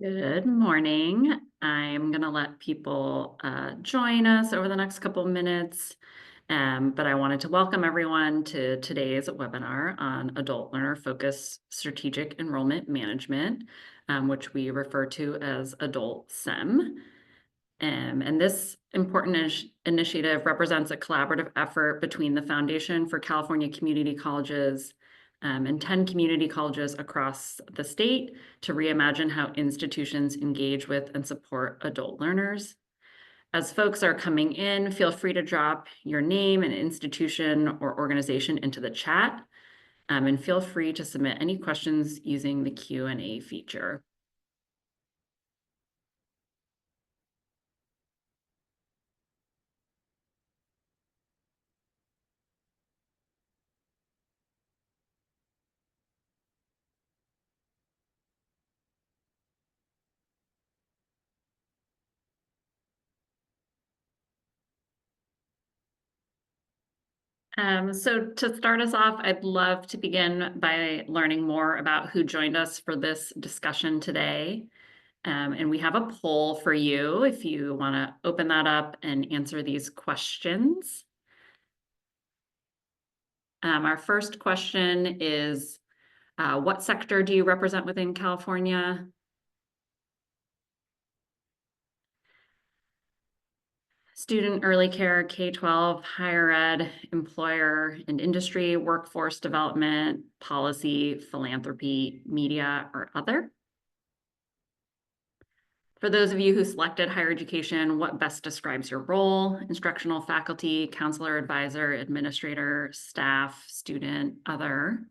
Good morning. I'm going to let people join us over the next couple of minutes, but I wanted to welcome everyone to today's webinar on Adult Learner Focused Strategic Enrollment Management, which we refer to as Adult SEM. And this important initiative represents a collaborative effort between the Foundation for California Community Colleges and 10 community colleges across the state to reimagine how institutions engage with and support adult learners. As folks are coming in, feel free to drop your name and institution or organization into the chat, and feel free to submit any questions using the Q&A feature. So to start us off, I'd love to begin by learning more about who joined us for this discussion today. And we have a poll for you if you want to open that up and answer these questions. Our first question is, what sector do you represent within California? Student, early care, K-12, higher ed, employer and industry, workforce development, policy, philanthropy, media, or other. For those of you who selected higher education, what best describes your role? Instructional faculty, counselor, advisor, administrator, staff, student, other.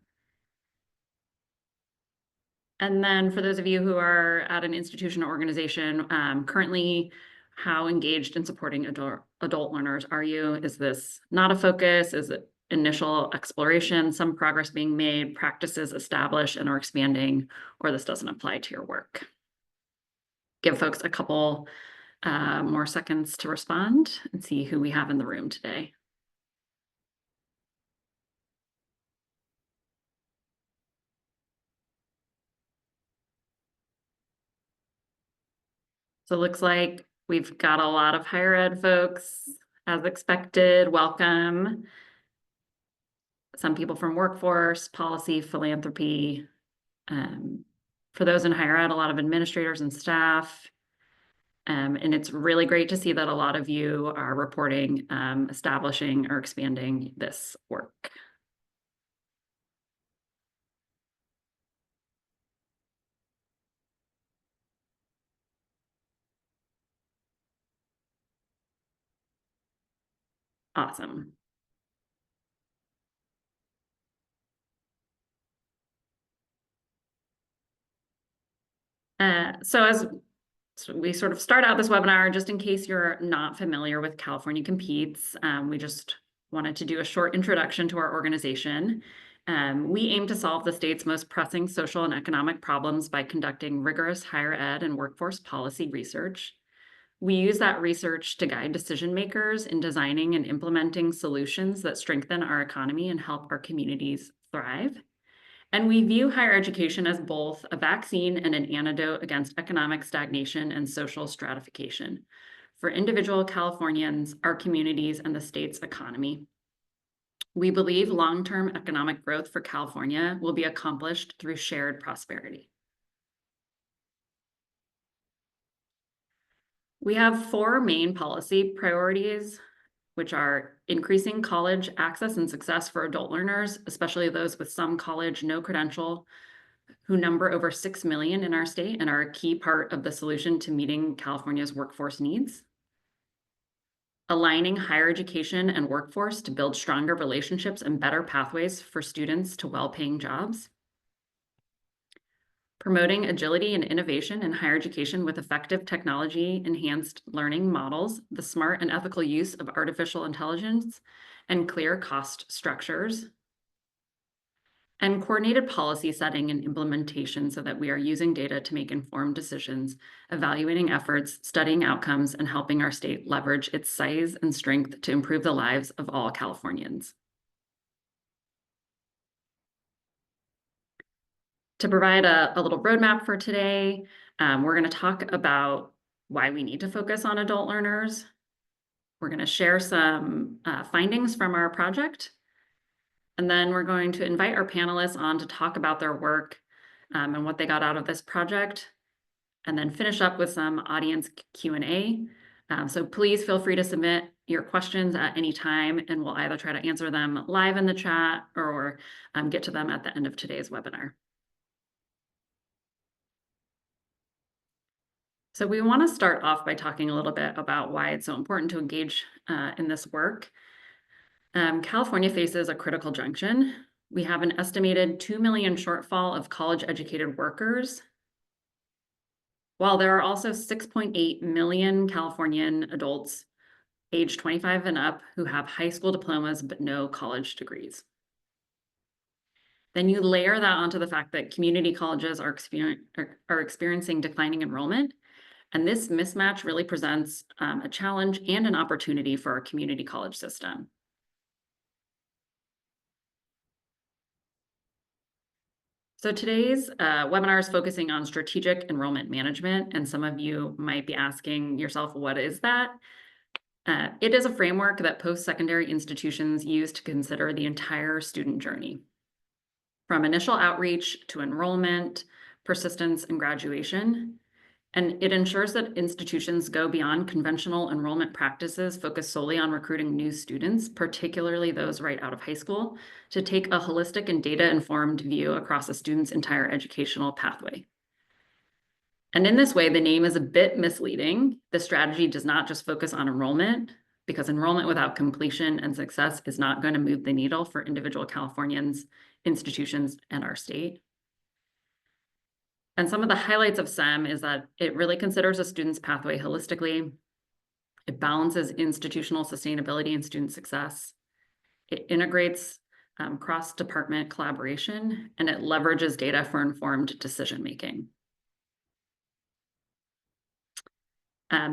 And then for those of you who are at an institution or organization, currently, how engaged in supporting adult learners are you? Is this not a focus? Is it initial exploration, some progress being made, practices established and are expanding, or this doesn't apply to your work? Give folks a couple more seconds to respond and see who we have in the room today. So it looks like we've got a lot of higher ed folks, as expected. Welcome. Some people from workforce, policy, philanthropy. For those in higher ed, a lot of administrators and staff. And it's really great to see that a lot of you are reporting establishing or expanding this work. Awesome. So we sort of start out this webinar, just in case you're not familiar with California Competes, we just wanted to do a short introduction to our organization. We aim to solve the state's most pressing social and economic problems by conducting rigorous higher ed and workforce policy research. We use that research to guide decision makers in designing and implementing solutions that strengthen our economy and help our communities thrive. And we view higher education as both a vaccine and an antidote against economic stagnation and social stratification for individual Californians, our communities, and the state's economy. We believe long-term economic growth for California will be accomplished through shared prosperity. We have 4 main policy priorities, which are increasing college access and success for adult learners, especially those with some college, no credential, who number over 6 million in our state and are a key part of the solution to meeting California's workforce needs. Aligning higher education and workforce to build stronger relationships and better pathways for students to well-paying jobs. Promoting agility and innovation in higher education with effective technology-enhanced learning models, the smart and ethical use of artificial intelligence, and clear cost structures. And coordinated policy setting and implementation so that we are using data to make informed decisions, evaluating efforts, studying outcomes, and helping our state leverage its size and strength to improve the lives of all To provide a little roadmap for today, we're going to talk about why we need to focus on adult learners. We're going to share some findings from our project. And then we're going to invite our panelists on to talk about their work and what they got out of this project, and then finish up with some audience Q&A. So please feel free to submit your questions at any time, and we'll either try to answer them live in the chat or get to them at the end of today's webinar. So we want to start off by talking a little bit about why it's so important to engage in this work. California faces a critical junction. We have an estimated 2 million shortfall of college-educated workers, while there are also 6.8 million Californian adults age 25 and up who have high school diplomas but no college degrees. Then you layer that onto the fact that community colleges are experiencing declining enrollment, and this mismatch really presents a challenge and an opportunity for our community college system. So today's webinar is focusing on strategic enrollment management, and some of you might be asking yourself, what is that? It is a framework that post-secondary institutions use to consider the entire student journey, from initial outreach to enrollment, persistence, and graduation. And it ensures that institutions go beyond conventional enrollment practices focused solely on recruiting new students, particularly those right out of high school, to take a holistic and data-informed view across a student's entire educational pathway. And in this way, the name is a bit misleading. The strategy does not just focus on enrollment, because enrollment without completion and success is not going to move the needle for individual Californians, institutions, and our state. And some of the highlights of SEM is that it really considers a student's pathway holistically. It balances institutional sustainability and student success. It integrates cross-department collaboration, and it leverages data for informed decision-making.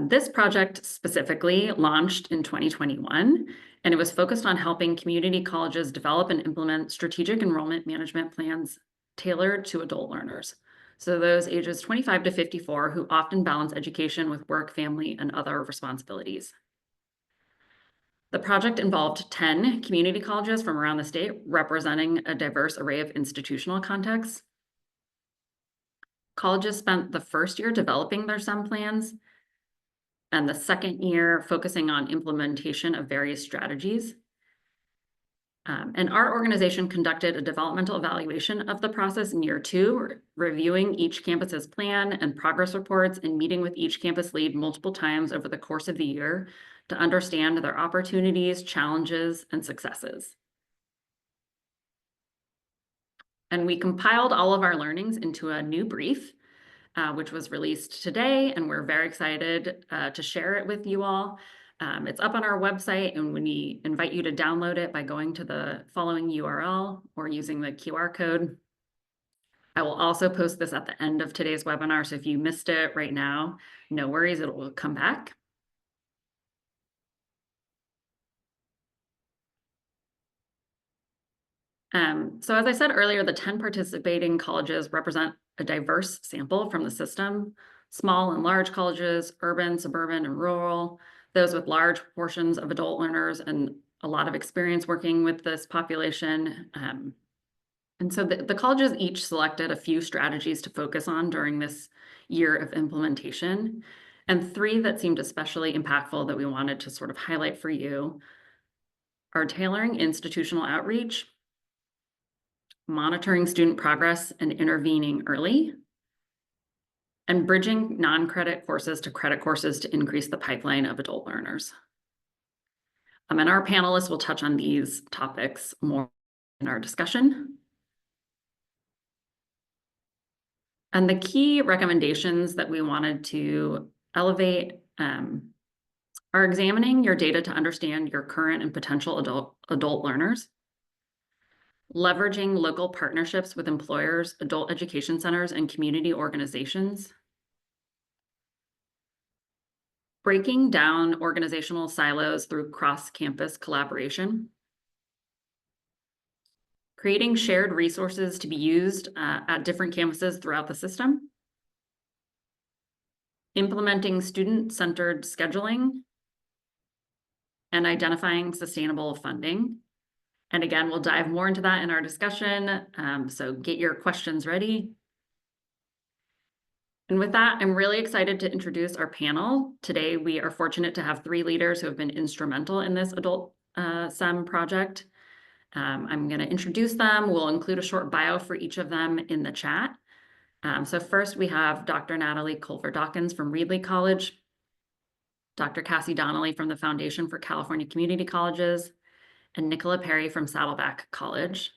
This project specifically launched in 2021, and it was focused on helping community colleges develop and implement strategic enrollment management plans tailored to adult learners. So those ages 25 to 54 who often balance education with work, family, and other responsibilities. The project involved 10 community colleges from around the state, representing a diverse array of institutional contexts. Colleges spent the first year developing their SEM plans, and the second year focusing on implementation of various strategies. And our organization conducted a developmental evaluation of the process in year 2, reviewing each campus's plan and progress reports and meeting with each campus lead multiple times over the course of the year to understand their opportunities, challenges, and successes. And we compiled all of our learnings into a new brief, which was released today, and we're very excited to share it with you all. It's up on our website, and we invite you to download it by going to the following URL or using the QR code. I will also post this at the end of today's webinar, so if you missed it right now, no worries, it will come back. So as I said earlier, the 10 participating colleges represent a diverse sample from the system: small and large colleges, urban, suburban, and rural, those with large portions of adult learners and a lot of experience working with this population. And so the colleges each selected a few strategies to focus on during this year of implementation, and 3 that seemed especially impactful that we wanted to sort of highlight for you are tailoring institutional outreach, monitoring student progress and intervening early, and bridging non-credit courses to credit courses to increase the pipeline of adult learners. And our panelists will touch on these topics more in our discussion. And the key recommendations that we wanted to elevate are examining your data to understand your current and potential adult learners, leveraging local partnerships with employers, adult education centers, and community organizations, breaking down organizational silos through cross-campus collaboration, creating shared resources to be used at different campuses throughout the system, implementing student-centered scheduling, and identifying sustainable funding. And again, we'll dive more into that in our discussion, so get your questions ready. And with that, I'm really excited to introduce our panel. Today, we are fortunate to have 3 leaders who have been instrumental in this adult SEM project. I'm going to introduce them. We'll include a short bio for each of them in the chat. So first, we have Dr. Natalie Culver-Dawkins from Reedley College, Dr. Cassie Donnelly from the Foundation for California Community Colleges, and Nicola Perry from Saddleback College.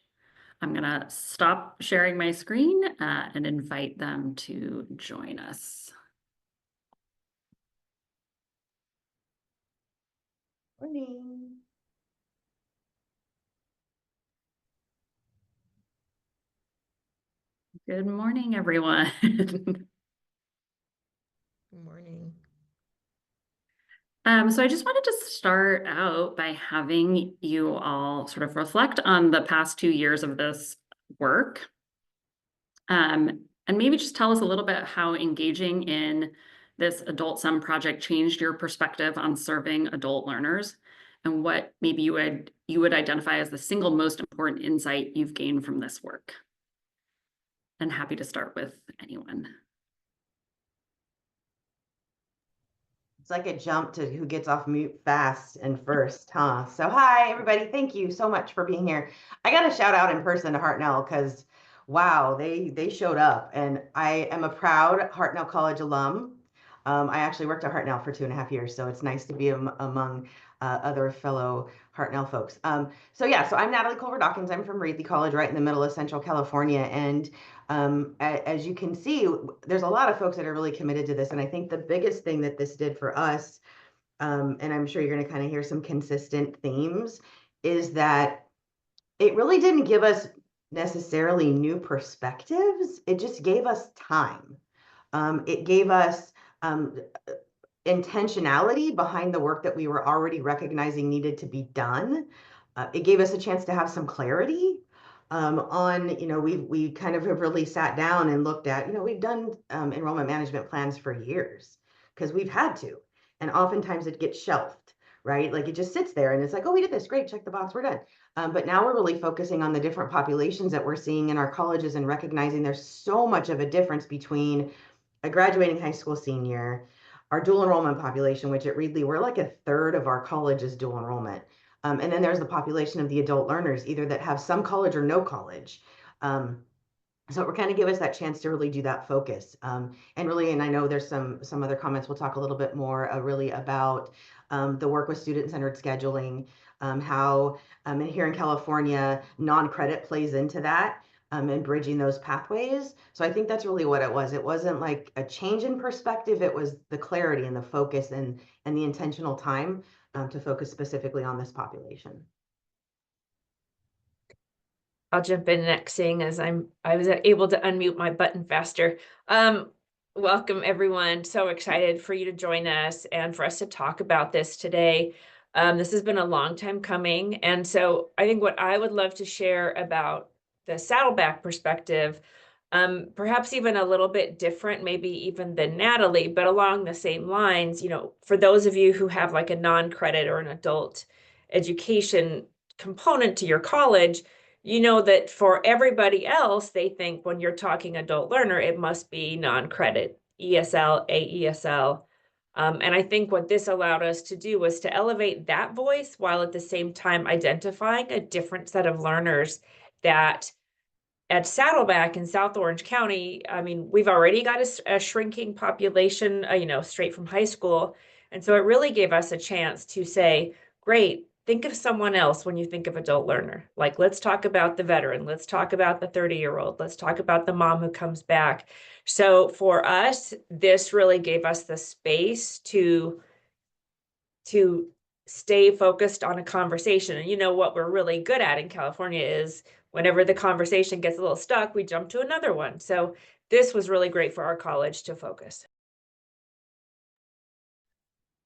I'm going to stop sharing my screen and invite them to join us. Morning. Good morning, everyone. Good morning. So I just wanted to start out by having you all sort of reflect on the past 2 years of this work. And maybe just tell us a little bit how engaging in this adult SEM project changed your perspective on serving adult learners, and what maybe you would identify as the single most important insight you've gained from this work. And happy to start with anyone. It's like a jump to who gets off mute fast and first, huh? So hi, everybody. Thank you so much for being here. I got to shout out in person to Hartnell because, wow, they showed up. And I am a proud Hartnell College alum. I actually worked at Hartnell for 2.5 years, so it's nice to be among other fellow Hartnell folks. So I'm Natalie Culver-Dawkins. I'm from Reedley College, right in the middle of Central California. And as you can see, there's a lot of folks that are really committed to this. And I think the biggest thing that this did for us, and I'm sure you're going to kind of hear some consistent themes, is that it really didn't give us necessarily new perspectives. It just gave us time. It gave us intentionality behind the work that we were already recognizing needed to be done. It gave us a chance to have some clarity on, we kind of have really sat down and looked at, we've done enrollment management plans for years because we've had to. And oftentimes it gets shelved, right? Like it just sits there and it's like, oh, we did this, great, check the box, we're done. But now we're really focusing on the different populations that we're seeing in our colleges and recognizing there's so much of a difference between a graduating high school senior, our dual enrollment population, which at Reedley, we're like 1/3 of our college is dual enrollment. And then there's the population of the adult learners, either that have some college or no college. So it kind of give us that chance to really do that focus. And I know there's some other comments, we'll talk a little bit more really about the work with student-centered scheduling, how and here in California, non-credit plays into that. And bridging those pathways. So I think that's really what it was. It wasn't like a change in perspective. It was the clarity and the focus and the intentional time to focus specifically on this population. I'll jump in next, seeing as I was able to unmute my button faster. Welcome everyone. So excited for you to join us and for us to talk about this today. This has been a long time coming. And so I think what I would love to share about the Saddleback perspective, perhaps even a little bit different, maybe even than Natalie, but along the same lines, for those of you who have like a non-credit or an adult education component to your college, that for everybody else, they think when you're talking adult learner, it must be non-credit, ESL, AESL. And I think what this allowed us to do was to elevate that voice while at the same time identifying a different set of learners that at Saddleback in South Orange County, I mean, we've already got a shrinking population, straight from high school. And so it really gave us a chance to say, great, think of someone else when you think of adult learner. Like, let's talk about the veteran. Let's talk about the 30-year-old. Let's talk about the mom who comes back. So for us, this really gave us the space to stay focused on a conversation. And what we're really good at in California is whenever the conversation gets a little stuck, we jump to another one. So this was really great for our college to focus.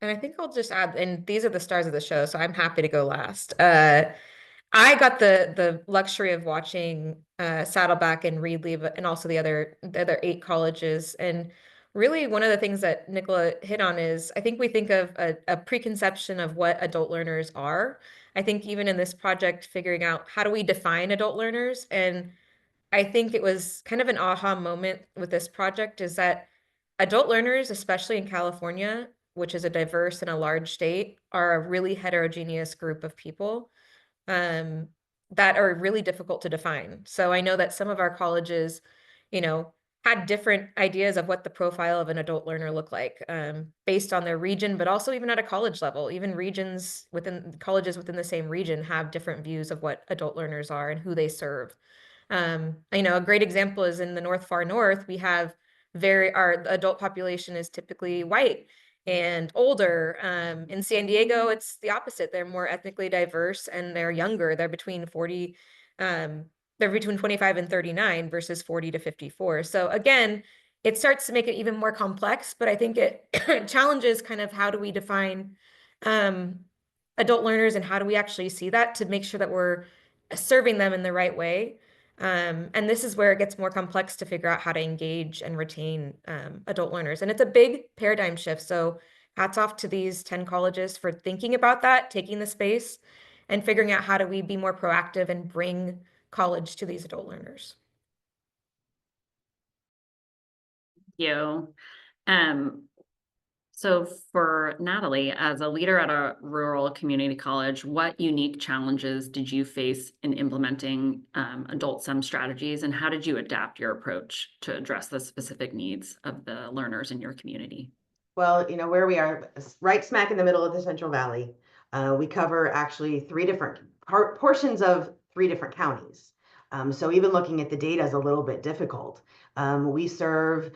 And I think I'll just add, and these are the stars of the show, so I'm happy to go last. I got the luxury of watching Saddleback and Reed leave, and also the other 8 colleges. And really, one of the things that Nicola hit on is I think we think of a preconception of what adult learners are. I think even in this project, figuring out how do we define adult learners, and I think it was kind of an aha moment with this project is that adult learners, especially in California, which is a diverse and a large state, are a really heterogeneous group of people um, that are really difficult to define. So I know that some of our colleges, you know, had different ideas of what the profile of an adult learner looked like based on their region, but also even at a college level. Even regions within colleges within the same region have different views of what adult learners are and who they serve. A great example is in the far north, we have our adult population is typically white and older. In San Diego, it's the opposite. They're more ethnically diverse and they're younger. Um, they're between 25 and 39 versus 40 to 54. So again, it starts to make it even more complex, but I think it challenges kind of how do we define um, adult learners and how do we actually see that to make sure that we're serving them in the right way. And this is where it gets more complex to figure out how to engage and retain adult learners. And it's a big paradigm shift. So hats off to these 10 colleges for thinking about that, taking the space, and figuring out how do we be more proactive and bring college to these adult learners. Thank you. So for Natalie, as a leader at a rural community college, what unique challenges did you face in implementing adult STEM strategies, and how did you adapt your approach to address the specific needs of the learners in your community? Well, where we are, right smack in the middle of the Central Valley, we cover actually 3 different portions of 3 different counties. So even looking at the data is a little bit difficult. We serve,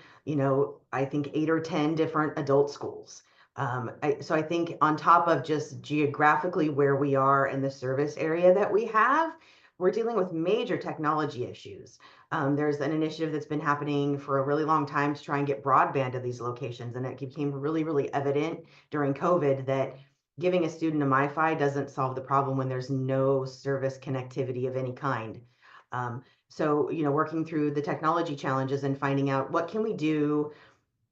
I think 8 or 10 different adult schools. So I think on top of just geographically where we are in the service area that we have, we're dealing with major technology issues. There's an initiative that's been happening for a really long time to try and get broadband to these locations. And it became really, really evident during COVID that giving a student a MiFi doesn't solve the problem when there's no service connectivity of any kind. So, working through the technology challenges and finding out what can we do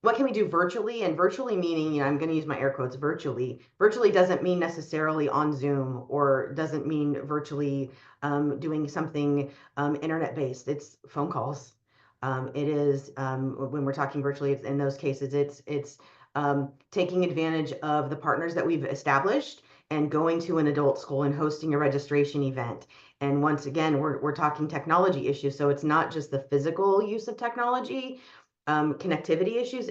virtually, and virtually meaning, I'm going to use my air quotes, virtually doesn't mean necessarily on Zoom, or doesn't mean virtually doing something internet based. It's phone calls. It is when we're talking virtually, it's in those cases, it's taking advantage of the partners that we've established and going to an adult school and hosting a registration event. And once again, we're talking technology issues. So it's not just the physical use of technology, connectivity issues.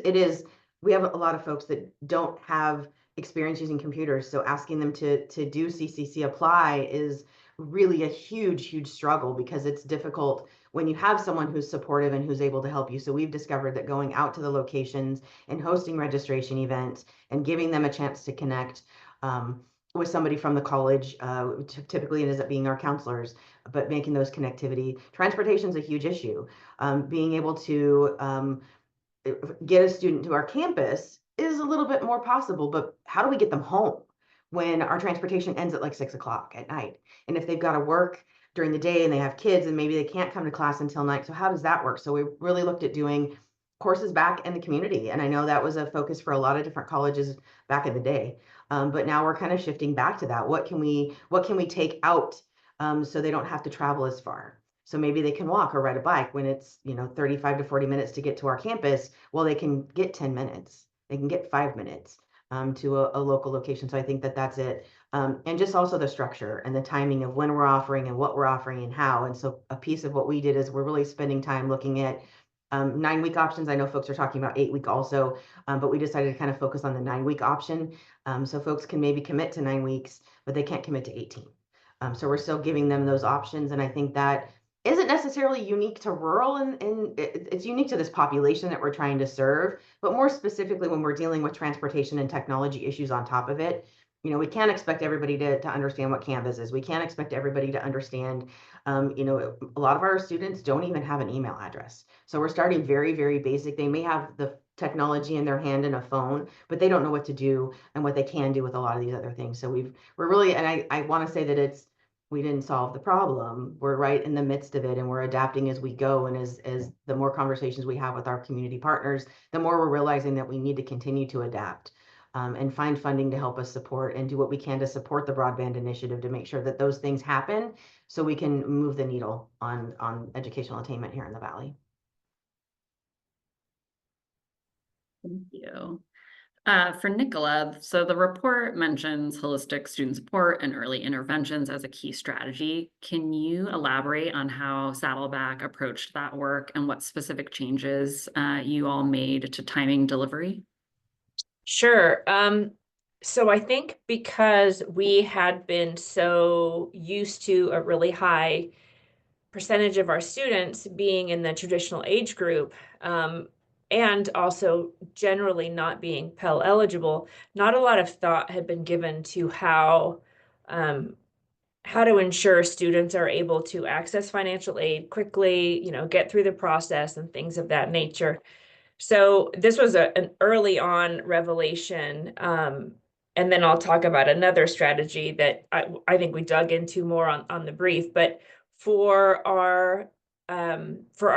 We have a lot of folks that don't have experience using computers. So asking them to do CCC apply is really a huge struggle, because it's difficult when you have someone who's supportive and who's able to help you. So we've discovered that going out to the locations and hosting registration events and giving them a chance to connect with somebody from the college, typically it ends up being our counselors, but making those connectivity. Transportation is a huge issue. Being able to get a student to our campus is a little bit more possible, but how do we get them home when our transportation ends at like 6 o'clock at night? And if they've got to work during the day and they have kids and maybe they can't come to class until night, so how does that work? So we really looked at doing courses back in the community. And I know that was a focus for a lot of different colleges back in the day. But now we're kind of shifting back to that. What can we take out so they don't have to travel as far? So maybe they can walk or ride a bike when it's, 35 to 40 minutes to get to our campus. Well, they can get 10 minutes. They can get 5 minutes to a local location. So I think that that's it. And just also the structure and the timing of when we're offering and what we're offering and how. And so a piece of what we did is we're really spending time looking at 9-week options. I know folks are talking about 8-week also, but we decided to kind of focus on the 9-week option. So folks can maybe commit to 9 weeks, but they can't commit to 18. So we're still giving them those options. And I think that isn't necessarily unique to rural, and it's unique to this population that we're trying to serve, but more specifically when we're dealing with transportation and technology issues on top of it. We can't expect everybody to understand what Canvas is. We can't expect everybody to understand, a lot of our students don't even have an email address. So we're starting very, very basic. They may have the technology in their hand and a phone, but they don't know what to do and what they can do with a lot of these other things. So we're really, and I want to say that we didn't solve the problem. We're right in the midst of it, and we're adapting as we go. And as the more conversations we have with our community partners, the more we're realizing that we need to continue to adapt, and find funding to help us support and do what we can to support the broadband initiative to make sure that those things happen so we can move the needle on educational attainment here in the Valley. Thank you. For Nicola, so the report mentions holistic student support and early interventions as a key strategy. Can you elaborate on how Saddleback approached that work and what specific changes you all made to timing delivery? Sure. So I think because we had been so used to a really high percentage of our students being in the traditional age group, and also generally not being Pell eligible, not a lot of thought had been given to how to ensure students are able to access financial aid quickly, get through the process and things of that nature. So this was an early on revelation. And then I'll talk about another strategy that I think we dug into more on the brief. But for our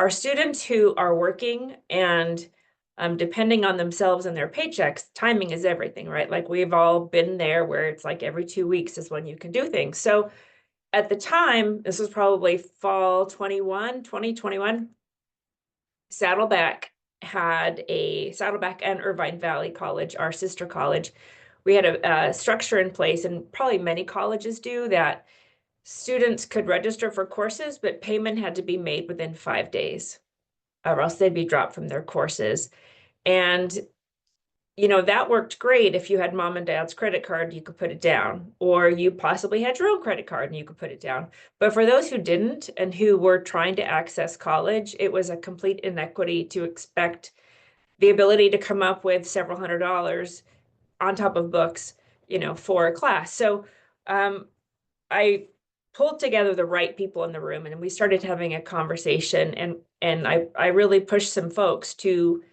students who are working and depending on themselves and their paychecks, timing is everything, right? Like we've all been there where it's like every 2 weeks is when you can do things. So at the time, this was probably fall 2021, Saddleback and Irvine Valley College, our sister college. We had a structure in place, and probably many colleges do, that students could register for courses, but payment had to be made within 5 days, or else they'd be dropped from their courses. And that worked great if you had mom and dad's credit card, you could put it down, or you possibly had your own credit card and you could put it down. But for those who didn't and who were trying to access college, it was a complete inequity to expect the ability to come up with several $100s on top of books, for a class. So I pulled together the right people in the room and we started having a conversation, and I really pushed some folks to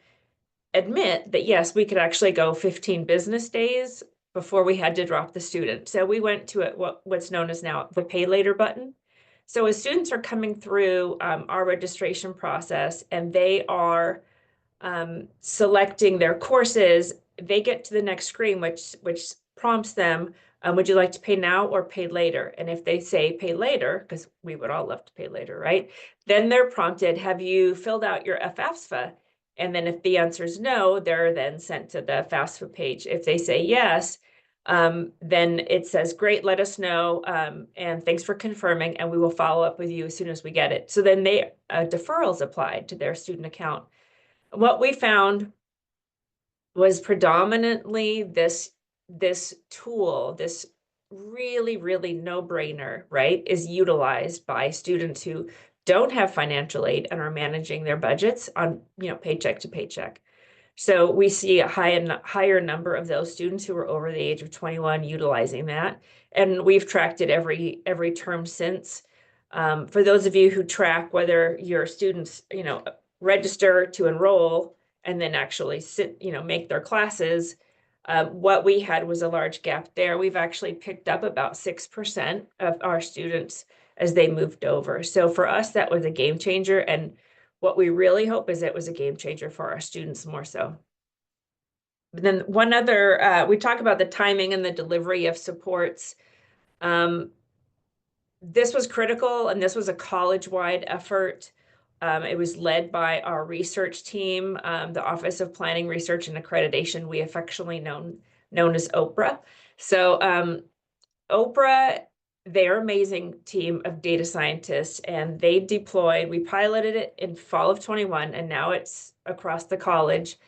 admit that yes, we could actually go 15 business days before we had to drop the student. So we went to what's known as now the pay later button. So as students are coming through our registration process and they are selecting their courses, they get to the next screen, which prompts them, would you like to pay now or pay later? And if they say pay later, because we would all love to pay later, right? Then they're prompted, have you filled out your FAFSA? And then if the answer is no, they're then sent to the FAFSA page. If they say yes, then it says, great, let us know. And thanks for confirming, and we will follow up with you as soon as we get it. So then deferrals applied to their student account. What we found was predominantly this tool, this really, really no-brainer, right, is utilized by students who don't have financial aid and are managing their budgets on, paycheck to paycheck. So we see a higher number of those students who are over the age of 21 utilizing that. And we've tracked it every term since. For those of you who track whether your students, register to enroll and then actually make their classes, what we had was a large gap there. We've actually picked up about 6% of our students as they moved over. So for us, that was a game changer. And what we really hope is it was a game changer for our students more so. But then one other, we talk about the timing and the delivery of supports. This was critical, and this was a college-wide effort. It was led by our research team, the Office of Planning, Research, and Accreditation, we affectionately known as OPRA. So OPRA, their amazing team of data scientists, and we piloted it in fall of 21, and now it's across the college.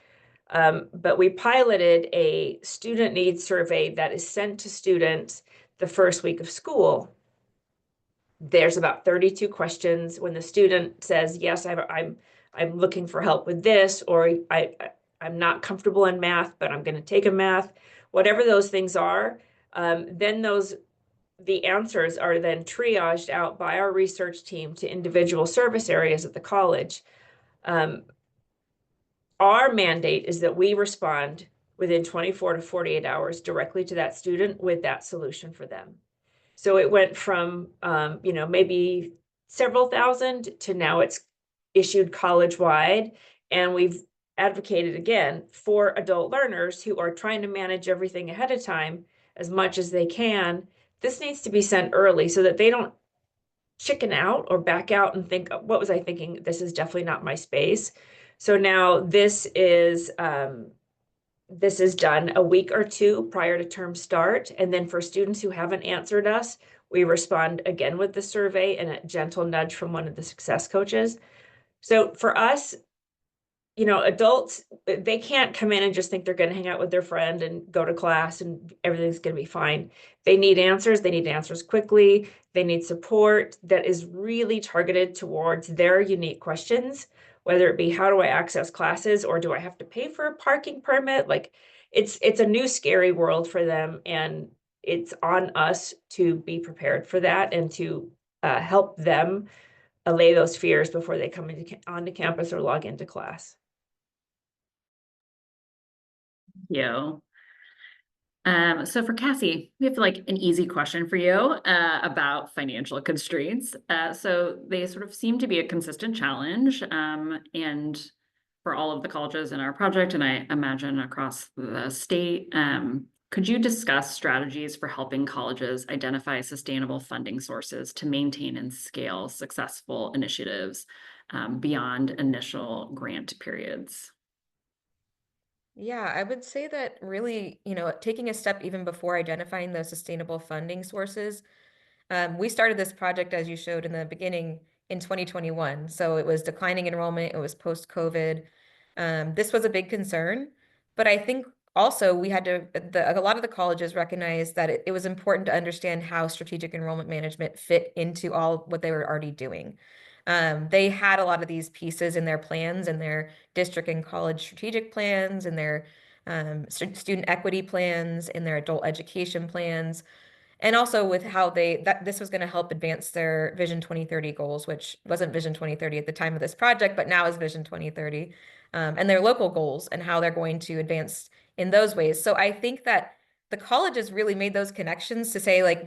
But we piloted a student needs survey that is sent to students the first week of school. There's about 32 questions. When the student says, yes, I'm looking for help with this, or I'm not comfortable in math, but I'm going to take a math, whatever those things are, then the answers are then triaged out by our research team to individual service areas at the college. Our mandate is that we respond within 24 to 48 hours directly to that student with that solution for them. So it went from, maybe several thousand to now it's issued college-wide. And we've advocated again for adult learners who are trying to manage everything ahead of time as much as they can. This needs to be sent early so that they don't chicken out or back out and think, what was I thinking? This is definitely not my space. So now this is done a week or two prior to term start. And then for students who haven't answered us, we respond again with the survey and a gentle nudge from one of the success coaches. So for us, adults, they can't come in and just think they're going to hang out with their friend and go to class and everything's going to be fine. They need answers. They need answers quickly. They need support that is really targeted towards their unique questions, whether it be how do I access classes or do I have to pay for a parking permit? Like it's a new scary world for them, and it's on us to be prepared for that and to help them allay those fears before they come onto campus or log into class. You. So for Cassie, we have like an easy question for you about financial constraints. So they sort of seem to be a consistent challenge, and for all of the colleges in our project, and I imagine across the state. Could you discuss strategies for helping colleges identify sustainable funding sources to maintain and scale successful initiatives beyond initial grant periods? Yeah, I would say that really, taking a step even before identifying those sustainable funding sources. We started this project, as you showed in the beginning, in 2021. So it was declining enrollment, it was post-COVID. This was a big concern, but I think also we had to, a lot of the colleges recognized that it was important to understand how strategic enrollment management fit into all what they were already doing. They had a lot of these pieces in their plans, in their district and college strategic plans, in their student equity plans, in their adult education plans, and also with how this was going to help advance their Vision 2030 goals, which wasn't Vision 2030 at the time of this project, but now is Vision 2030, and their local goals and how they're going to advance in those ways. So I think that the colleges really made those connections to say, like,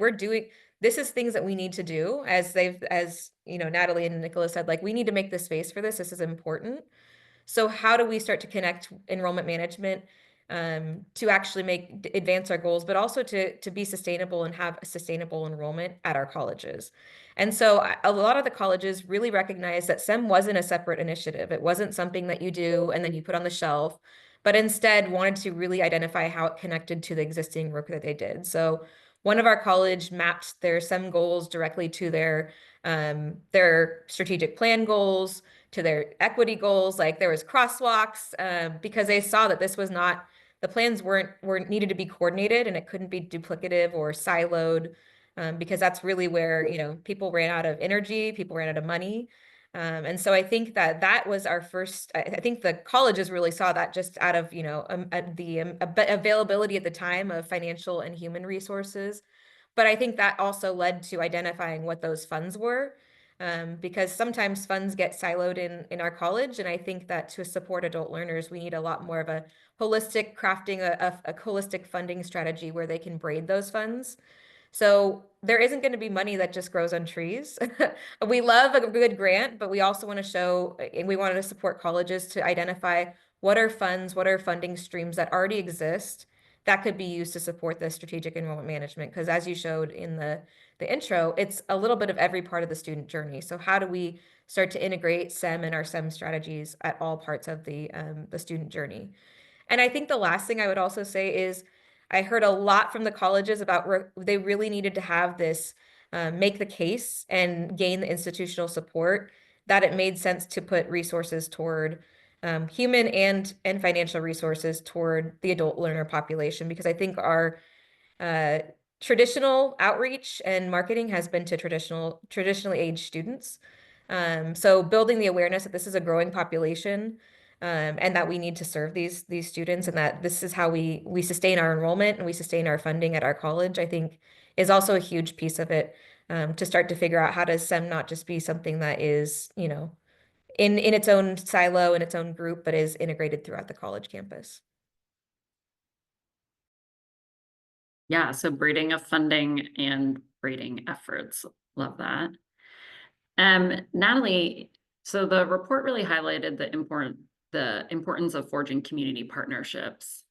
this is things that we need to do, as Natalie and Nicola said, like, we need to make the space for this. This is important. So how do we start to connect enrollment management to actually advance our goals, but also to be sustainable and have a sustainable enrollment at our colleges? And so a lot of the colleges really recognize that SEM wasn't a separate initiative. It wasn't something that you do and then you put on the shelf, but instead wanted to really identify how it connected to the existing work that they did. So one of our college mapped their SEM goals directly to their strategic plan goals, to their equity goals. Like there was crosswalks because they saw that this was not, the plans weren't needed to be coordinated, and it couldn't be duplicative or siloed, because that's really where people ran out of energy, people ran out of money. And so I think that was our first. I think the colleges really saw that just out of the availability at the time of financial and human resources. But I think that also led to identifying what those funds were, because sometimes funds get siloed in our college. And I think that to support adult learners, we need a lot more of a holistic crafting, a holistic funding strategy where they can braid those funds. So there isn't going to be money that just grows on trees. We love a good grant, but we also want to show, and we wanted to support colleges to identify what are funds, what are funding streams that already exist that could be used to support the strategic enrollment management. Because as you showed in the intro, it's a little bit of every part of the student journey. So how do we start to integrate SEM and our SEM strategies at all parts of the student journey? And I think the last thing I would also say is I heard a lot from the colleges about they really needed to have this make the case and gain the institutional support that it made sense to put resources toward human and financial resources toward the adult learner population, because I think our traditional outreach and marketing has been to traditionally aged students. So building the awareness that this is a growing population, and that we need to serve these students, and that this is how we sustain our enrollment and we sustain our funding at our college, I think is also a huge piece of it, to start to figure out how does SEM not just be something that is, in its own silo, in its own group, but is integrated throughout the college campus. Yeah, so braiding of funding and grading efforts. Love that. Natalie, so the report really highlighted the importance of forging community partnerships.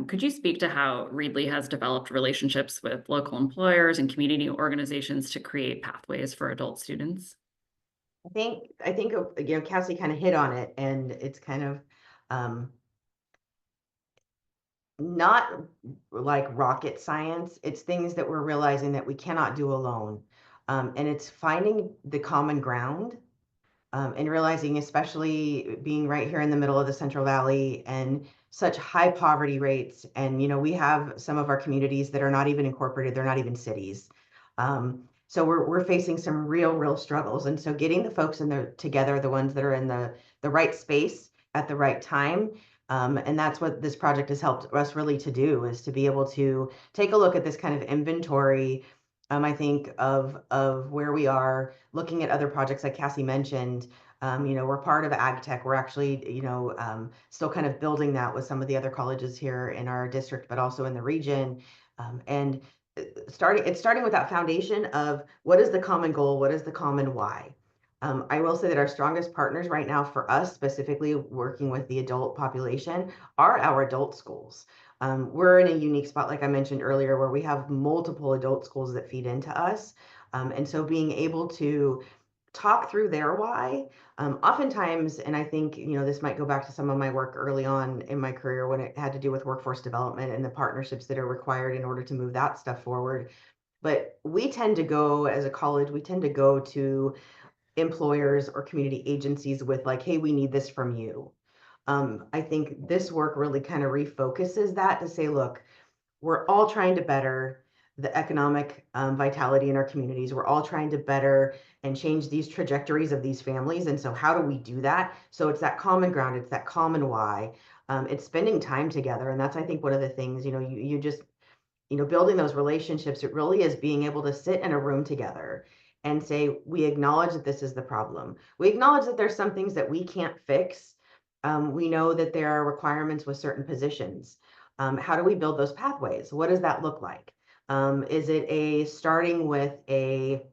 Could you speak to how Reedley has developed relationships with local employers and community organizations to create pathways for adult students? I think Cassie kind of hit on it, and it's kind of not like rocket science. It's things that we're realizing that we cannot do alone. And it's finding the common ground, and realizing, especially being right here in the middle of the Central Valley and such high poverty rates. And, we have some of our communities that are not even incorporated, they're not even cities. So we're facing some real struggles. And so getting the folks together, the ones that are in the right space at the right time. And that's what this project has helped us really to do, is to be able to take a look at this kind of inventory. I think of where we are, looking at other projects like Cassie mentioned. We're part of Ag Tech. We're actually, still kind of building that with some of the other colleges here in our district, but also in the region. And starting with that foundation of what is the common goal, what is the common why. I will say that our strongest partners right now for us, specifically working with the adult population, are our adult schools. We're in a unique spot, like I mentioned earlier, where we have multiple adult schools that feed into us. And so being able to talk through their why, oftentimes, and I think, this might go back to some of my work early on in my career when it had to do with workforce development and the partnerships that are required in order to move that stuff forward. But we tend to go, as a college, we tend to go to employers or community agencies with like, hey, we need this from you. I think this work really kind of refocuses that to say, look, we're all trying to better the economic vitality in our communities. We're all trying to better and change these trajectories of these families. And so how do we do that? So it's that common ground, it's that common why. It's spending time together. And that's, I think, one of the things, you just, building those relationships, it really is being able to sit in a room together and say, we acknowledge that this is the problem. We acknowledge that there's some things that we can't fix. We know that there are requirements with certain positions. How do we build those pathways? What does that look like? Is it starting with a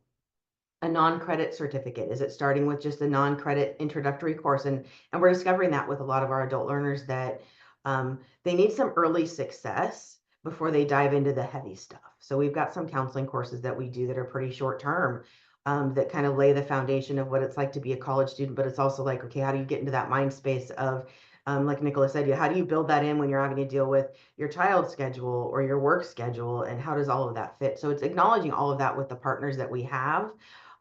non-credit certificate? Is it starting with just a non-credit introductory course? And we're discovering that with a lot of our adult learners that they need some early success before they dive into the heavy stuff. So we've got some counseling courses that we do that are pretty short term, that kind of lay the foundation of what it's like to be a college student. But it's also like, okay, how do you get into that mind space of, like Nicola said, how do you build that in when you're having to deal with your child's schedule or your work schedule, and how does all of that fit? So it's acknowledging all of that with the partners that we have,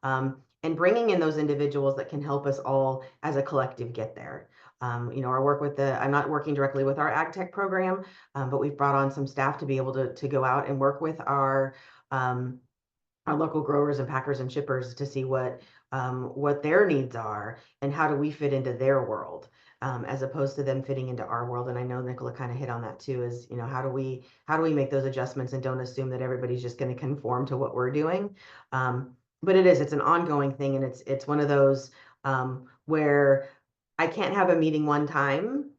and bringing in those individuals that can help us all as a collective get there. Our work with I'm not working directly with our Ag Tech program, but we've brought on some staff to be able to go out and work with our local growers and packers and shippers to see what their needs are and how do we fit into their world, as opposed to them fitting into our world. And I know Nicola kind of hit on that too, is, how do we make those adjustments and don't assume that everybody's just going to conform to what we're doing. But it's an ongoing thing. And it's one of those where I can't have a meeting one time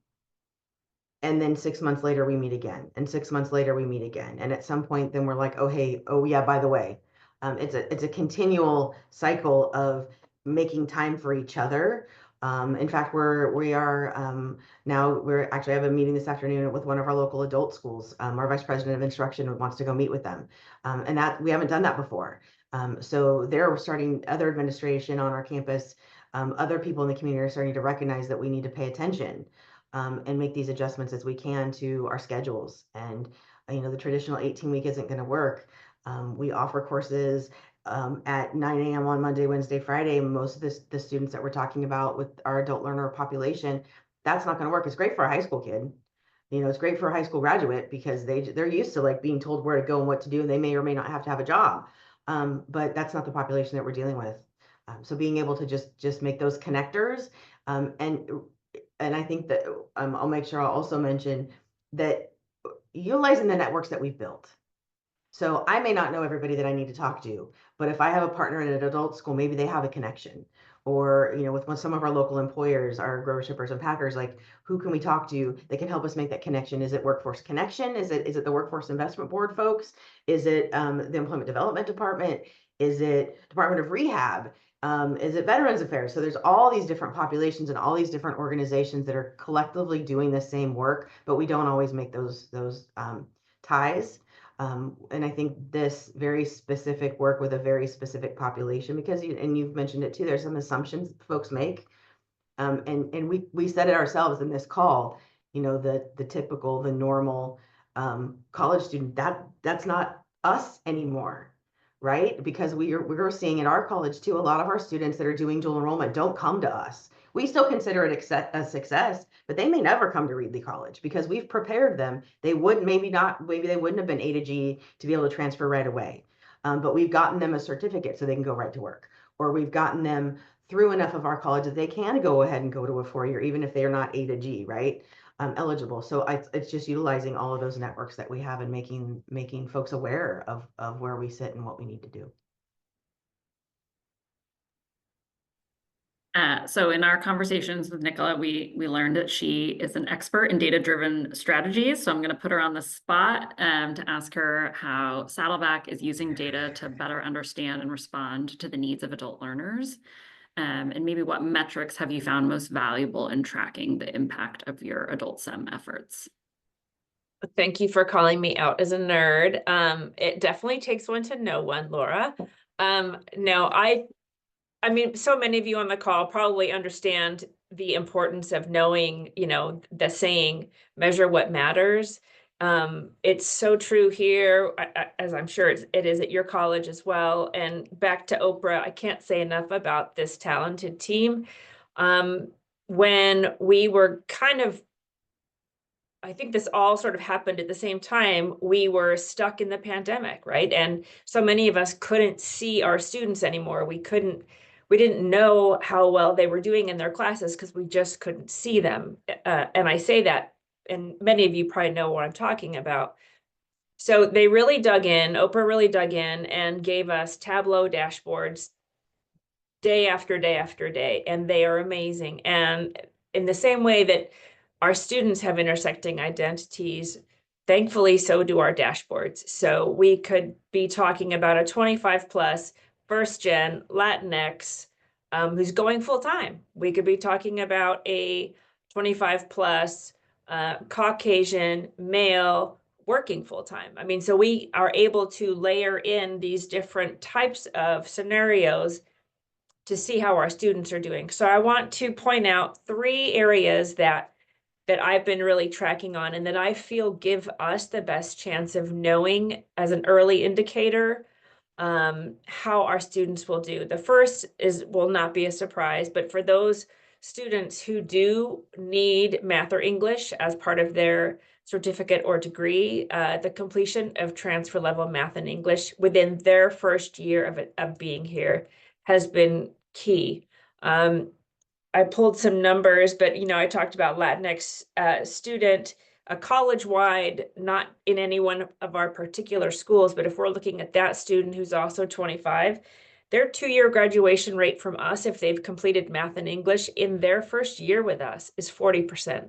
and then 6 months later we meet again, and 6 months later we meet again. And at some point then we're like, oh yeah, by the way, it's a continual cycle of making time for each other. In fact, we are now we're actually have a meeting this afternoon with one of our local adult schools. Our vice president of instruction wants to go meet with them, and that we haven't done that before. So they're starting, other administration on our campus, other people in the community are starting to recognize that we need to pay attention, and make these adjustments as we can to our schedules. And the traditional 18-week isn't going to work. We offer courses at 9 a.m. on Monday, Wednesday, Friday. Most of the students that we're talking about with our adult learner population, that's not going to work. It's great for a high school kid. It's great for a high school graduate because they're used to like being told where to go and what to do, and they may or may not have to have a job. But that's not the population that we're dealing with. So being able to just make those connectors, and I think that I'll make sure I'll also mention that utilizing the networks that we've built. So I may not know everybody that I need to talk to, but if I have a partner in an adult school, maybe they have a connection, or, with some of our local employers, our growers, shippers, and packers, like, who can we talk to that can help us make that connection? Is it Workforce Connection? Is it the Workforce Investment Board folks? Is it the Employment Development Department? Is it Department of Rehab? Is it Veterans Affairs? So there's all these different populations and all these different organizations that are collectively doing the same work, but we don't always make those ties. And I think this very specific work with a very specific population, because you've mentioned it too, there's some assumptions folks make. And we said it ourselves in this call, the typical, the normal college student, that's not us anymore, right? Because we're seeing in our college too, a lot of our students that are doing dual enrollment don't come to us. We still consider it a success, but they may never come to Reedley College because we've prepared them. Maybe they wouldn't have been A to G to be able to transfer right away. But we've gotten them a certificate so they can go right to work, or we've gotten them through enough of our college that they can go ahead and go to a 4-year, even if they're not A to G, right? Eligible. So it's just utilizing all of those networks that we have and making folks aware of where we sit and what we need to do. So in our conversations with Nicola, we learned that she is an expert in data-driven strategies. So I'm going to put her on the spot to ask her how Saddleback is using data to better understand and respond to the needs of adult learners. And maybe what metrics have you found most valuable in tracking the impact of your adult STEM efforts? Thank you for calling me out as a nerd. It definitely takes one to know one, Laura. No, I mean, so many of you on the call probably understand the importance of knowing, the saying, measure what matters. It's so true here, as I'm sure it is at your college as well. And back to Oprah, I can't say enough about this talented team. When we were I think this all sort of happened at the same time. We were stuck in the pandemic, right? And so many of us couldn't see our students anymore. We didn't know how well they were doing in their classes because we just couldn't see them. And I say that, and many of you probably know what I'm talking about. So they really dug in, Oprah really dug in and gave us Tableau dashboards day after day after day, and they are amazing. And in the same way that our students have intersecting identities, thankfully, so do our dashboards. So we could be talking about a 25 plus first gen Latinx who's going full time. We could be talking about a 25 plus Caucasian male working full time. I mean, so we are able to layer in these different types of scenarios to see how our students are doing. So I want to point out 3 areas that I've been really tracking on and that I feel give us the best chance of knowing as an early indicator how our students will do. The first will not be a surprise, but for those students who do need math or English as part of their certificate or degree, the completion of transfer level math and English within their first year of being here has been key. I pulled some numbers, but I talked about Latinx student, a college-wide, not in any one of our particular schools, but if we're looking at that student who's also 25, their 2-year graduation rate from us, if they've completed math and English in their first year with us, is 40%.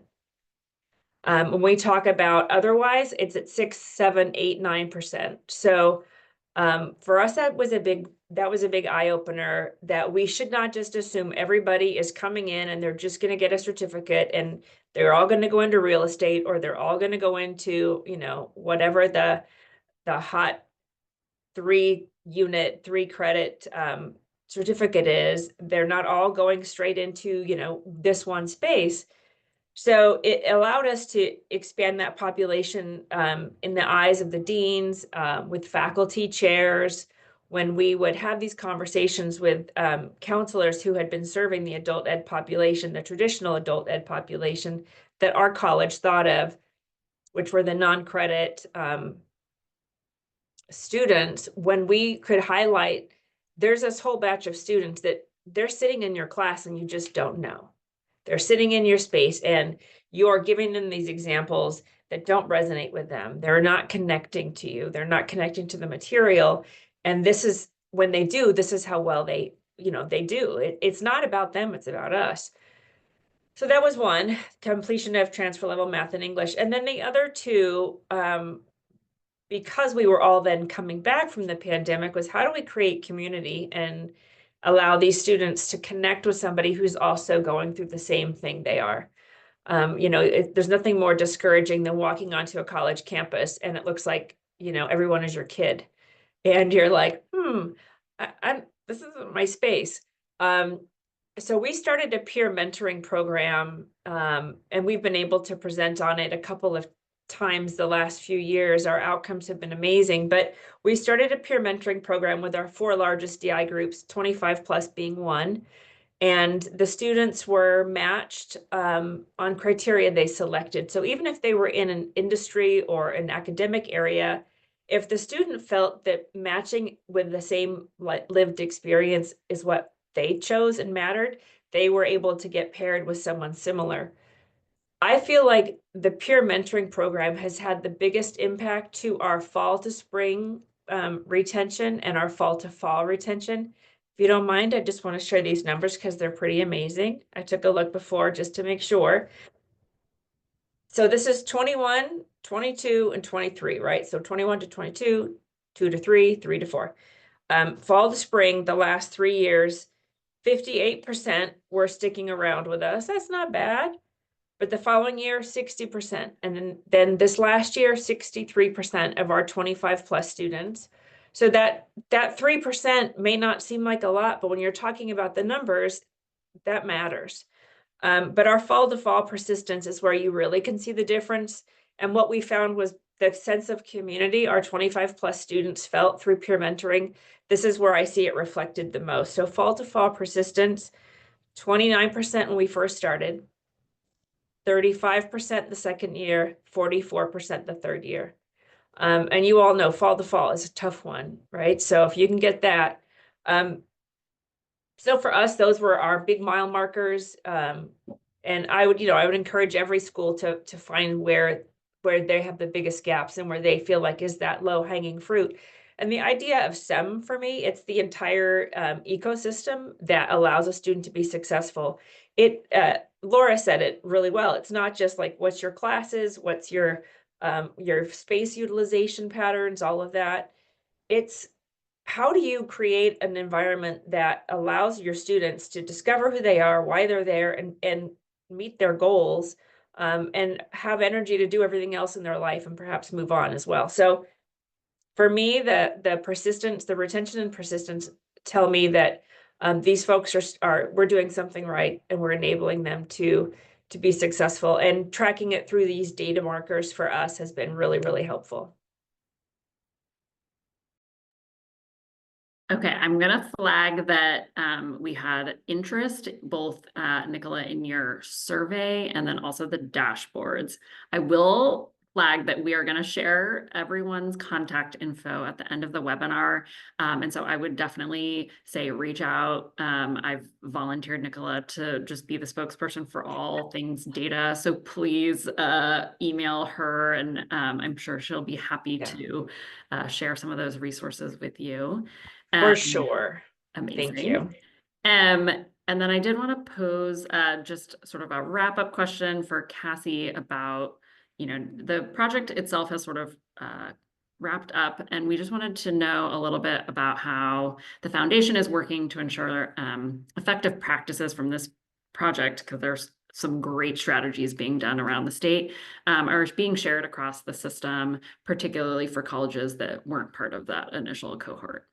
When we talk about otherwise, it's at 6, 7, 8, 9%. So for us, that was a big eye opener, that we should not just assume everybody is coming in and they're just going to get a certificate and they're all going to go into real estate, or they're all going to go into, whatever the hot 3-unit, 3-credit certificate is. They're not all going straight into, this one space. So it allowed us to expand that population in the eyes of the deans, with faculty chairs, when we would have these conversations with counselors who had been serving the adult ed population, the traditional adult ed population that our college thought of, which were the non-credit students. When we could highlight, there's this whole batch of students that they're sitting in your class and you just don't know. They're sitting in your space and you're giving them these examples that don't resonate with them. They're not connecting to you. They're not connecting to the material. And this is when they do, this is how well they they do. It's not about them, it's about us. So that was one, completion of transfer level math and English. And then the other two, because we were all then coming back from the pandemic, was how do we create community and allow these students to connect with somebody who's also going through the same thing they are. There's nothing more discouraging than walking onto a college campus and it looks like, everyone is your kid. And you're like, this isn't my space. So we started a peer mentoring program, and we've been able to present on it a couple of times the last few years. Our outcomes have been amazing, but we started a peer mentoring program with our 4 largest DI groups, 25 plus being one. And the students were matched on criteria they selected. So even if they were in an industry or an academic area, if the student felt that matching with the same lived experience is what they chose and mattered, they were able to get paired with someone similar. I feel like the peer mentoring program has had the biggest impact to our fall to spring retention and our fall to fall retention. If you don't mind, I just want to share these numbers because they're pretty amazing. I took a look before just to make sure. So this is 21, 22, and 23, right? So 21 to 22, 2 to 3, 3 to 4. Fall to spring, the last 3 years, 58% were sticking around with us. That's not bad. But the following year, 60%. And then this last year, 63% of our 25 plus students. So that 3% may not seem like a lot, but when you're talking about the numbers, that matters. But our fall to fall persistence is where you really can see the difference. And what we found was the sense of community our 25 plus students felt through peer mentoring. This is where I see it reflected the most. So fall to fall persistence, 29% when we first started, 35% the second year, 44% the third year. And you all know fall to fall is a tough one, right? So if you can get that. So for us, those were our big mile markers. And I would encourage every school to find where they have the biggest gaps and where they feel like is that low hanging fruit. And the idea of STEM for me, it's the entire ecosystem that allows a student to be successful. Laura said it really well. It's not just like what's your classes, what's your space utilization patterns, all of that. It's how do you create an environment that allows your students to discover who they are, why they're there, and meet their goals, and have energy to do everything else in their life and perhaps move on as well. So for me, the persistence, the retention and persistence tell me that these folks we're doing something right and we're enabling them to be successful, and tracking it through these data markers for us has been really, really helpful. Okay, I'm gonna flag that we had interest, both Nicola, in your survey and then also the dashboards. I will flag that we are gonna share everyone's contact info at the end of the webinar. And so I would definitely say reach out. I've volunteered Nicola to just be the spokesperson for all things data. So please email her, and I'm sure she'll be happy to share some of those resources with you. For sure. Amazing. Thank you. And then I did want to pose just sort of a wrap-up question for Cassie about, the project itself has sort of wrapped up, and we just wanted to know a little bit about how the foundation is working to ensure effective practices from this project, because there's some great strategies being done around the state, are being shared across the system, particularly for colleges that weren't part of that initial cohort.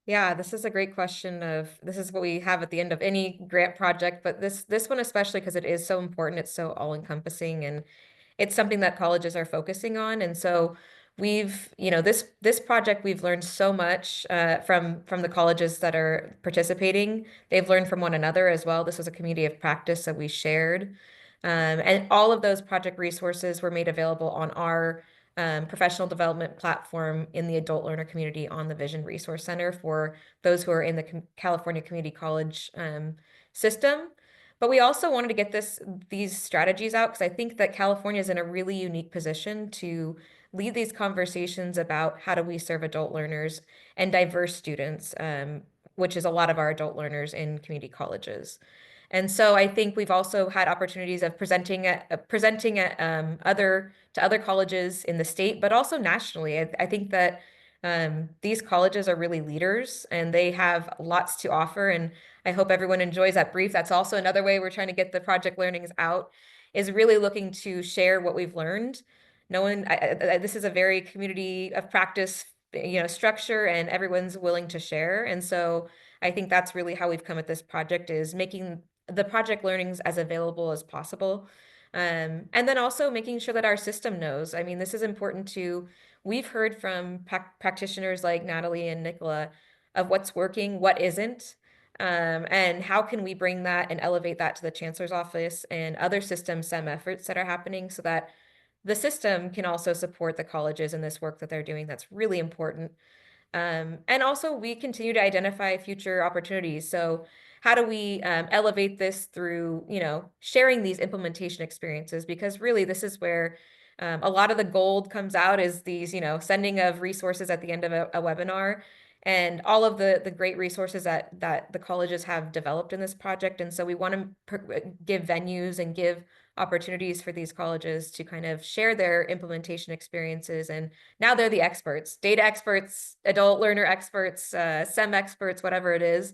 Yeah, this is a great question. This is what we have at the end of any grant project, but this one especially because it is so important. It's so all-encompassing, and it's something that colleges are focusing on. And so this project, we've learned so much from the colleges that are participating. They've learned from one another as well. This was a community of practice that we shared. And all of those project resources were made available on our professional development platform in the adult learner community on the Vision Resource Center for those who are in the California Community College system. But we also wanted to get these strategies out because I think that California is in a really unique position to lead these conversations about how do we serve adult learners and diverse students which is a lot of our adult learners in community colleges. And so I think we've also had opportunities of presenting at other colleges in the state, but also nationally. I think that these colleges are really leaders and they have lots to offer. And I hope everyone enjoys that brief. That's also another way we're trying to get the project learnings out, is really looking to share what we've learned. This is a very community of practice, structure, and everyone's willing to share. And so I think that's really how we've come at this project, is making the project learnings as available as possible. And then also making sure that our system knows. I mean, this is important too. We've heard from practitioners like Natalie and Nicola of what's working, what isn't, and how can we bring that and elevate that to the chancellor's office and other system STEM efforts that are happening, so that the system can also support the colleges in this work that they're doing. That's really important. And also, we continue to identify future opportunities. So how do we elevate this through, sharing these implementation experiences? Because really, this is where a lot of the gold comes out, is these, sending of resources at the end of a webinar, and all of the great resources that the colleges have developed in this project. And so we want to give venues and give opportunities for these colleges to kind of share their implementation experiences. And now they're the experts, data experts, adult learner experts, STEM experts, whatever it is.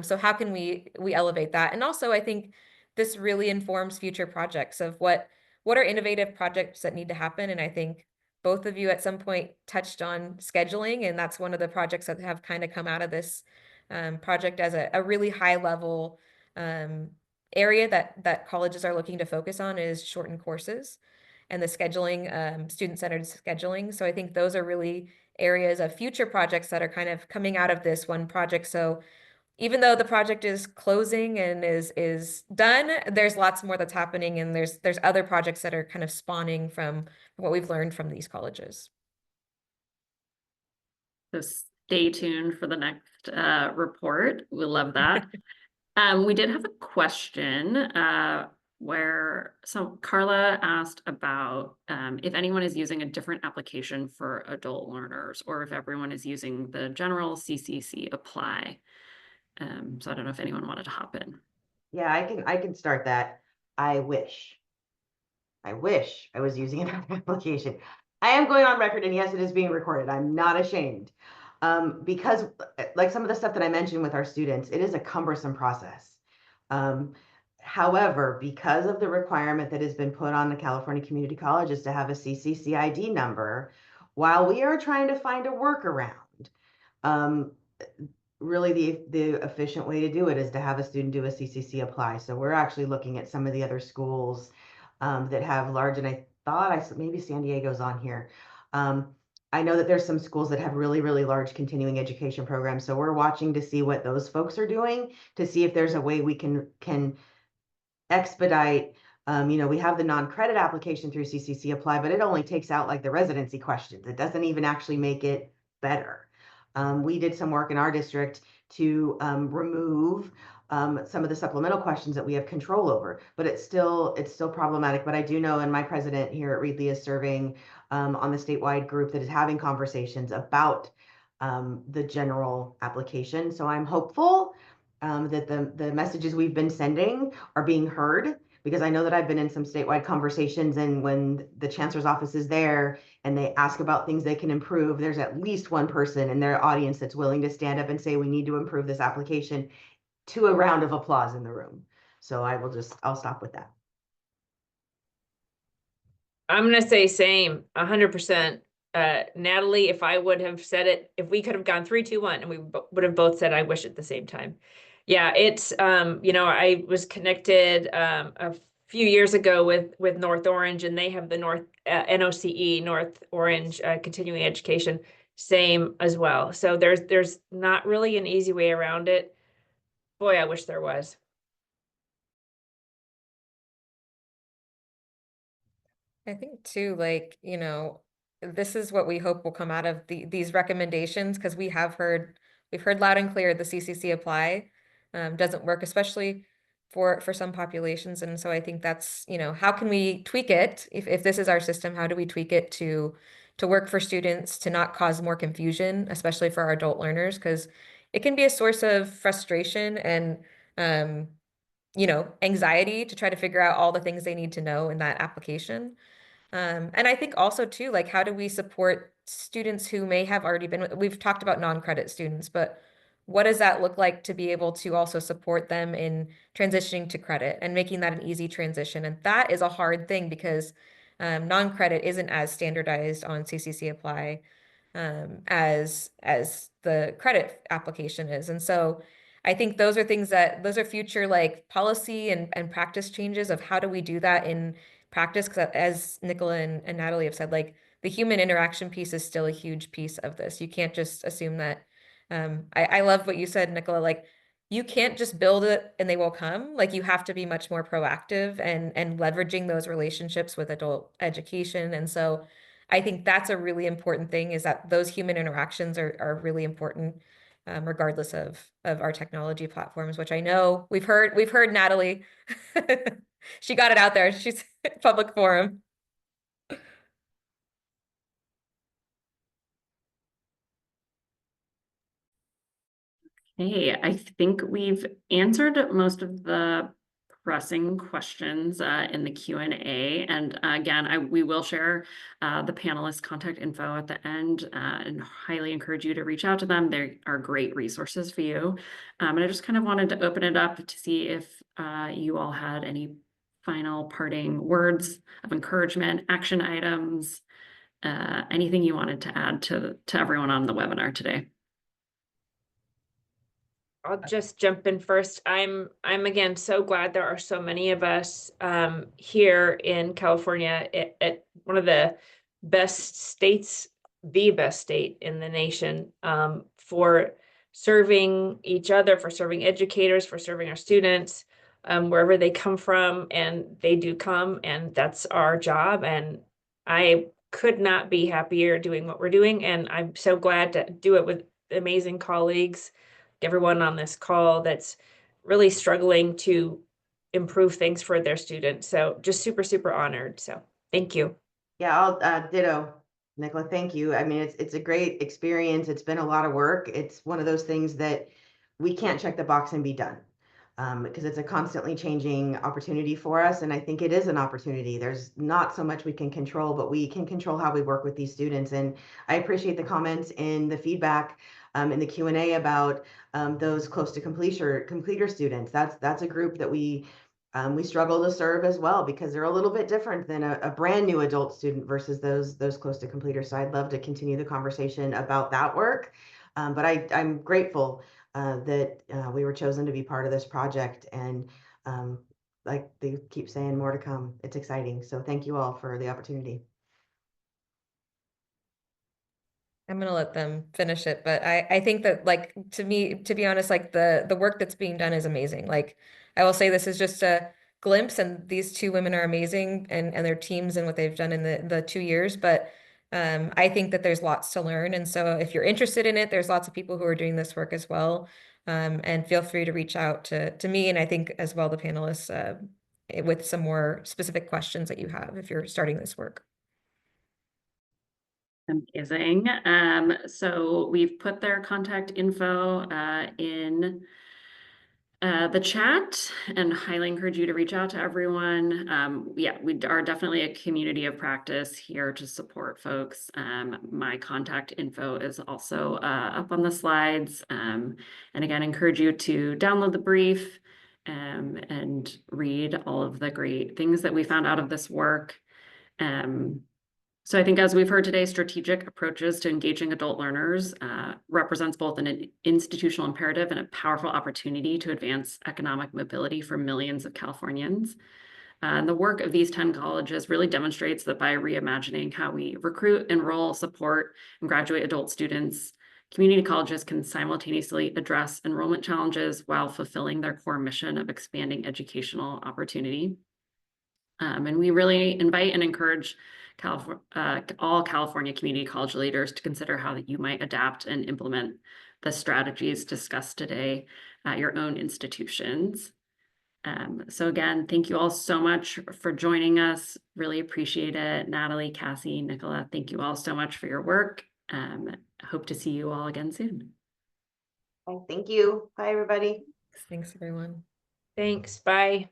So how can we elevate that? And also, I think this really informs future projects of what are innovative projects that need to happen. And I think both of you at some point touched on scheduling, and that's one of the projects that have kind of come out of this project as a really high level area that colleges are looking to focus on, is shortened courses and the scheduling, student-centered scheduling. So I think those are really areas of future projects that are kind of coming out of this one project. So even though the project is closing and is done, there's lots more that's happening, and there's other projects that are kind of spawning from what we've learned from these colleges. So stay tuned for the next report. We love that. We did have a question so Carla asked about if anyone is using a different application for adult learners, or if everyone is using the general CCC apply. So I don't know if anyone wanted to hop in. Yeah, I can start that. I wish I was using an application. I am going on record, and yes, it is being recorded. I'm not ashamed. Because like some of the stuff that I mentioned with our students, it is a cumbersome process. However, because of the requirement that has been put on the California community colleges to have a CCC ID number, while we are trying to find a workaround, really the efficient way to do it is to have a student do a CCC apply. So we're actually looking at some of the other schools that have large, and I thought maybe San Diego's on here. I know that there's some schools that have really, really large continuing education programs. So we're watching to see what those folks are doing, to see if there's a way we can expedite. We have the non-credit application through CCC apply, but it only takes out like the residency questions. It doesn't even actually make it better. We did some work in our district to remove some of the supplemental questions that we have control over, but it's still problematic. But I do know, and my president here at Reedley is serving on the statewide group that is having conversations about the general application. So I'm hopeful that the messages we've been sending are being heard, because I know that I've been in some statewide conversations, and when the chancellor's office is there and they ask about things they can improve, there's at least one person in their audience that's willing to stand up and say, we need to improve this application, to a round of applause in the room. So I'll stop with that. I'm going to say same, 100%. Natalie, if I would have said it, if we could have gone 3, 2, 1, and we would have both said, I wish at the same time. Yeah, it's, I was connected a few years ago with North Orange, and they have the NOCE, North Orange Continuing Education, same as well. So there's not really an easy way around it. Boy, I wish there was. I think too, this is what we hope will come out of these recommendations, because we've heard loud and clear the CCC apply doesn't work, especially for some populations. And so I think that's, how can we tweak it? If this is our system, how do we tweak it to work for students, to not cause more confusion, especially for our adult learners? Because it can be a source of frustration and, anxiety to try to figure out all the things they need to know in that application. And I think also too, like, how do we support students who may have already been, we've talked about non-credit students, but what does that look like to be able to also support them in transitioning to credit and making that an easy transition? And that is a hard thing because non-credit isn't as standardized on CCC Apply as the credit application is. And so I think those are future like policy and practice changes of how do we do that in practice, because as Nicola and Natalie have said, like the human interaction piece is still a huge piece of this. You can't just assume that. I love what you said, Nicola, like you can't just build it and they will come. Like you have to be much more proactive and leveraging those relationships with adult education. And so I think that's a really important thing, is that those human interactions are really important, regardless of our technology platforms, which I know we've heard Natalie. She got it out there. She's public forum. Hey, I think we've answered most of the pressing questions in the Q&A. And again, we will share the panelists' contact info at the end and highly encourage you to reach out to them. They are great resources for you. And I just kind of wanted to open it up to see if you all had any final parting words of encouragement, action items, anything you wanted to add to everyone on the webinar today. I'll just jump in first. I'm again so glad there are so many of us here in California at one of the best states, the best state in the nation, for serving each other, for serving educators, for serving our students, wherever they come from, and they do come, and that's our job. And I could not be happier doing what we're doing, and I'm so glad to do it with amazing colleagues, everyone on this call that's really struggling to improve things for their students. So just super, super honored. So thank you. Yeah, I'll ditto, Nicola. Thank you. I mean, it's a great experience. It's been a lot of work. It's one of those things that we can't check the box and be done, because it's a constantly changing opportunity for us. And I think it is an opportunity. There's not so much we can control, but we can control how we work with these students. And I appreciate the comments and the feedback in the Q&A about those close to completer students. That's a group that we struggle to serve as well, because they're a little bit different than a brand new adult student versus those close to completer. So I'd love to continue the conversation about that work. But I'm grateful that we were chosen to be part of this project. And like they keep saying, more to come. It's exciting. So thank you all for the opportunity. I'm gonna let them finish it, but I think that, like, to me, to be honest, like the work that's being done is amazing. Like I will say, this is just a glimpse, and these two women are amazing, and their teams and what they've done in the 2 years. But I think that there's lots to learn, and so if you're interested in it, there's lots of people who are doing this work as well. And feel free to reach out to me, and I think as well the panelists, with some more specific questions that you have if you're starting this work. Amazing. So we've put their contact info in the chat, and highly encourage you to reach out to everyone. Yeah, we are definitely a community of practice here to support folks. My contact info is also up on the slides. And again, encourage you to download the brief and read all of the great things that we found out of this work. So I think, as we've heard today, strategic approaches to engaging adult learners represents both an institutional imperative and a powerful opportunity to advance economic mobility for millions of Californians. And the work of these 10 colleges really demonstrates that by reimagining how we recruit, enroll, support, and graduate adult students, community colleges can simultaneously address enrollment challenges while fulfilling their core mission of expanding educational opportunity. And we really invite and encourage all California community college leaders to consider how you might adapt and implement the strategies discussed today at your own institutions. So again, thank you all so much for joining us. Really appreciate it. Natalie, Cassie, Nicola, thank you all so much for your work. Hope to see you all again soon. Okay, thank you. Bye, everybody. Thanks, everyone. Thanks, bye.